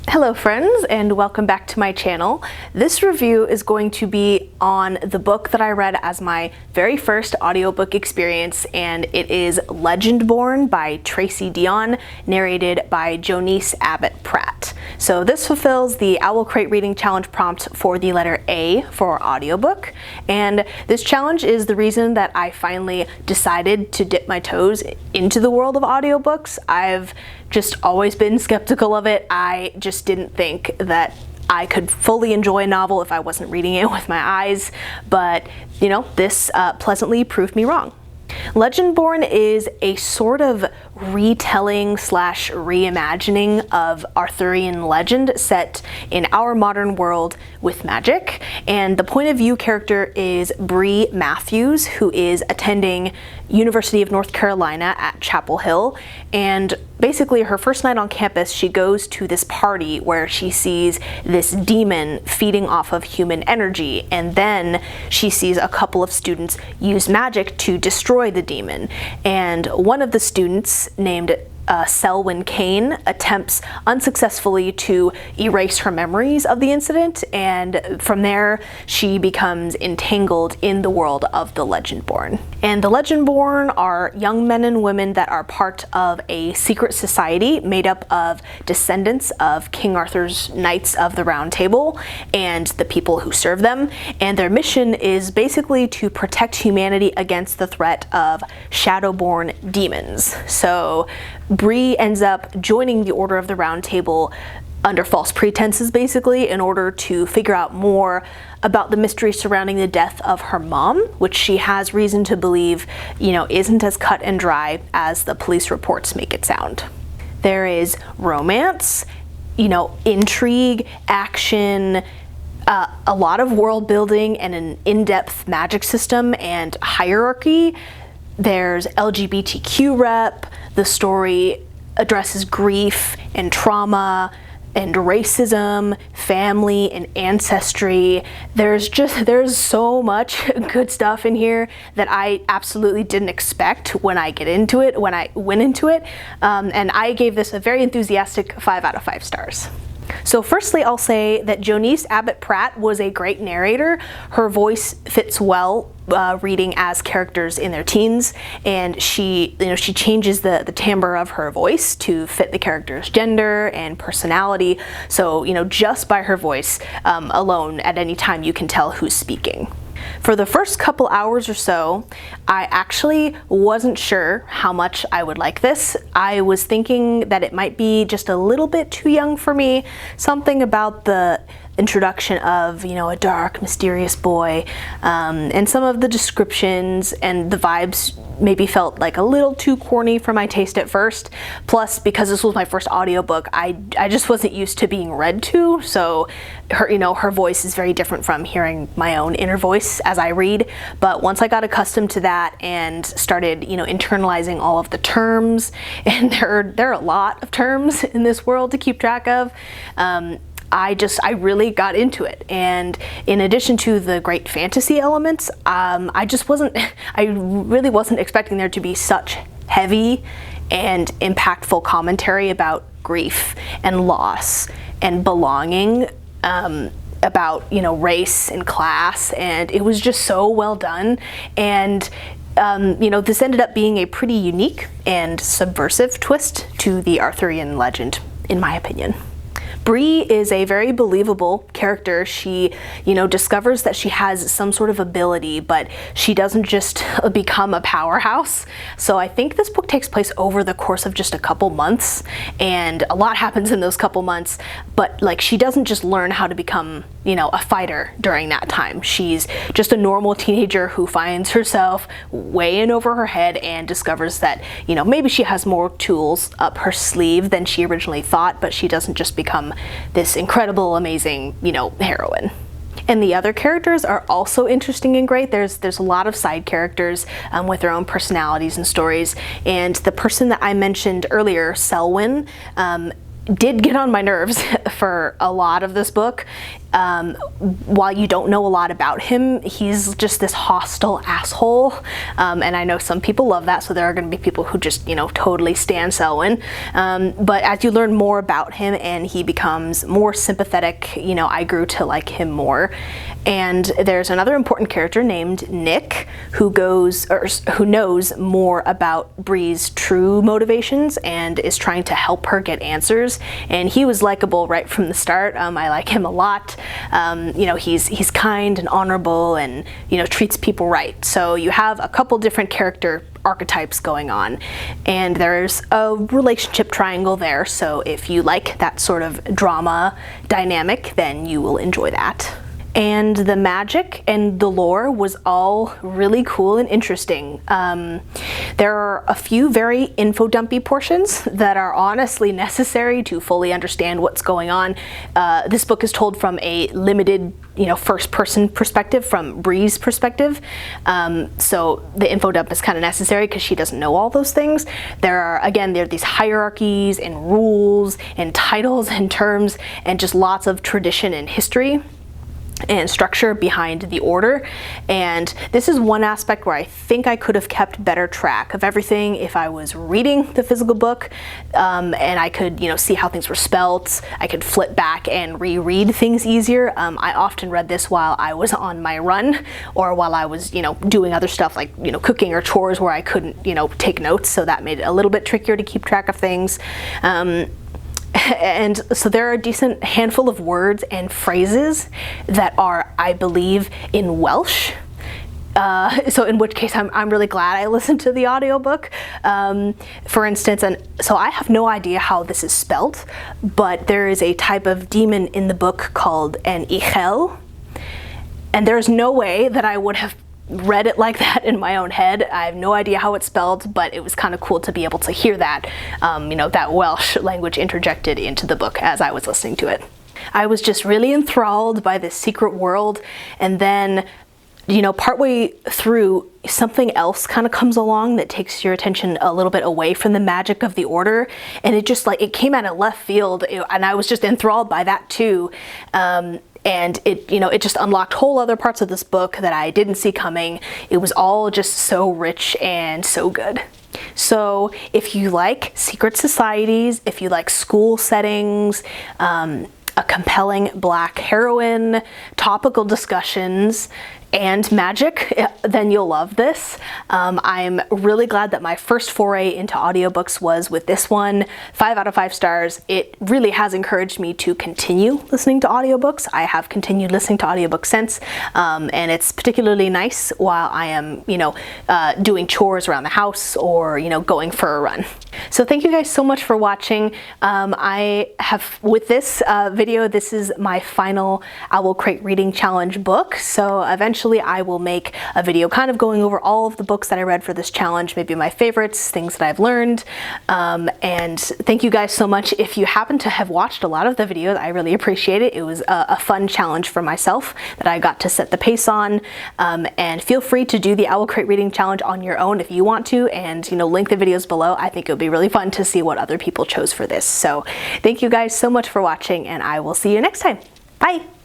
Hello friends, and welcome back to my channel. This review is going to be on the book that I read as my very first audiobook experience, and it is Legendborn by Tracy Deonn, narrated by Jonice Abbott Pratt. So this fulfills the Owlcrate reading challenge prompt for the letter A for audiobook, and this challenge is the reason that I finally decided to dip my toes into the world of audiobooks. I've just always been skeptical of it. I just didn't think that I could fully enjoy a novel if I wasn't reading it with my eyes, but you know, this pleasantly proved me wrong. Legendborn is a sort of retelling slash reimagining of Arthurian legend set in our modern world with magic, and the point of view character is Bree Matthews, who is attending University of North Carolina at Chapel Hill, and basically her first night on campus she goes to this party where she sees this demon feeding off of human energy, and then she sees a couple of students use magic to destroy the demon, and one of the students named Selwyn Kane attempts unsuccessfully to erase her memories of the incident, and from there she becomes entangled in the world of the Legendborn. And the Legendborn are young men and women that are part of a secret society made up of descendants of King Arthur's Knights of the Round Table and the people who serve them, and their mission is basically to protect humanity against the threat of shadowborn demons. So Bree ends up joining the Order of the Round Table under false pretenses, basically, in order to figure out more about the mystery surrounding the death of her mom, which she has reason to believe, you know, isn't as cut and dry as the police reports make it sound. There is romance, you know, intrigue, action, a lot of world building, and an in-depth magic system and hierarchy. There's LGBTQ rep. The story addresses grief and trauma and racism, family and ancestry. There's so much good stuff in here that I absolutely didn't expect when I went into it. And I gave this a very enthusiastic 5 out of 5 stars. So firstly, I'll say that Jonice Abbott Pratt was a great narrator. Her voice fits well reading as characters in their teens, and she changes the timbre of her voice to fit the character's gender and personality. So, you know, just by her voice alone, at any time you can tell who's speaking. For the first couple hours or so, I actually wasn't sure how much I would like this. I was thinking that it might be just a little bit too young for me. Something about the introduction of, you know, a dark, mysterious boy, and some of the descriptions and the vibes maybe felt like a little too corny for my taste at first. Plus, because this was my first audiobook, I just wasn't used to being read to, so her voice is very different from hearing my own inner voice as I read. But once I got accustomed to that and started, you know, internalizing all of the terms, and there are a lot of terms in this world to keep track of, I really got into it. And in addition to the great fantasy elements, I really wasn't expecting there to be such heavy and impactful commentary about grief and loss and belonging, about, you know, race and class, and it was just so well done. And you know, this ended up being a pretty unique and subversive twist to the Arthurian legend, in my opinion. Bree is a very believable character. She, you know, discovers that she has some sort of ability, but she doesn't just become a powerhouse. So I think this book takes place over the course of just a couple months, and a lot happens in those couple months, but like, she doesn't just learn how to become, you know, a fighter during that time. She's just a normal teenager who finds herself way in over her head and discovers that, you know, maybe she has more tools up her sleeve than she originally thought, but she doesn't just become this incredible, amazing, you know, heroine. And the other characters are also interesting and great. There's a lot of side characters with their own personalities and stories. And the person that I mentioned earlier, Selwyn, did get on my nerves for a lot of this book. while you don't know a lot about him, he's just this hostile asshole. And I know some people love that, so there are going to be people who just, totally stand Selwyn. But as you learn more about him and he becomes more sympathetic, I grew to like him more. And there's another important character named Nick who knows more about Bree's true motivations and is trying to help her get answers. And he was likable right from the start. I like him a lot. He's kind and honorable and treats people right. So you have a couple different character archetypes going on, and there's a relationship triangle there. So if you like that sort of drama dynamic, then you will enjoy that. And the magic and the lore was all really cool and interesting. There are a few very info-dumpy portions that are honestly necessary to fully understand what's going on. This book is told from a limited, first-person perspective, from Bree's perspective. So the info dump is kind of necessary because she doesn't know all those things. There are these hierarchies and rules and titles and terms and just lots of tradition and history and structure behind the order. And this is one aspect where I think I could have kept better track of everything if I was reading the physical book, and I could see how things were spelt. I could flip back and reread things easier. I often read this while I was on my run or while I was doing other stuff like cooking or chores where I couldn't take notes, so that made it a little bit trickier to keep track of things. And so there are a decent handful of words and phrases that are, I believe, in Welsh. So in which case I'm really glad I listened to the audiobook. For instance, and so I have no idea how this is spelt, but there is a type of demon in the book called an Ichel, and there's no way that I would have read it like that in my own head. I have no idea how it's spelled, but it was kind of cool to be able to hear that, that Welsh language interjected into the book as I was listening to it. I was just really enthralled by this secret world, and then, partway through, something else kind of comes along that takes your attention a little bit away from the magic of the order, and it just it came out of left field, and I was just enthralled by that too. And it just unlocked whole other parts of this book that I didn't see coming. It was all just so rich and so good. So if you like secret societies, if you like school settings, a compelling Black heroine, topical discussions, and magic, then you'll love this. I'm really glad that my first foray into audiobooks was with this one. 5 out of 5 stars. It really has encouraged me to continue listening to audiobooks. I have continued listening to audiobooks since, and it's particularly nice while I am, doing chores around the house or, going for a run. So thank you guys so much for watching. With this video, this is my final Owlcrate reading challenge book. So eventually I will make a video kind of going over all of the books that I read for this challenge, maybe my favorites, things that I've learned. And thank you guys so much. If you happen to have watched a lot of the videos, I really appreciate it. It was a fun challenge for myself that I got to set the pace on. And feel free to do the Owlcrate reading challenge on your own if you want to, and link the videos below. I think it would be really fun to see what other people chose for this. So thank you guys so much for watching, and I will see you next time. Bye!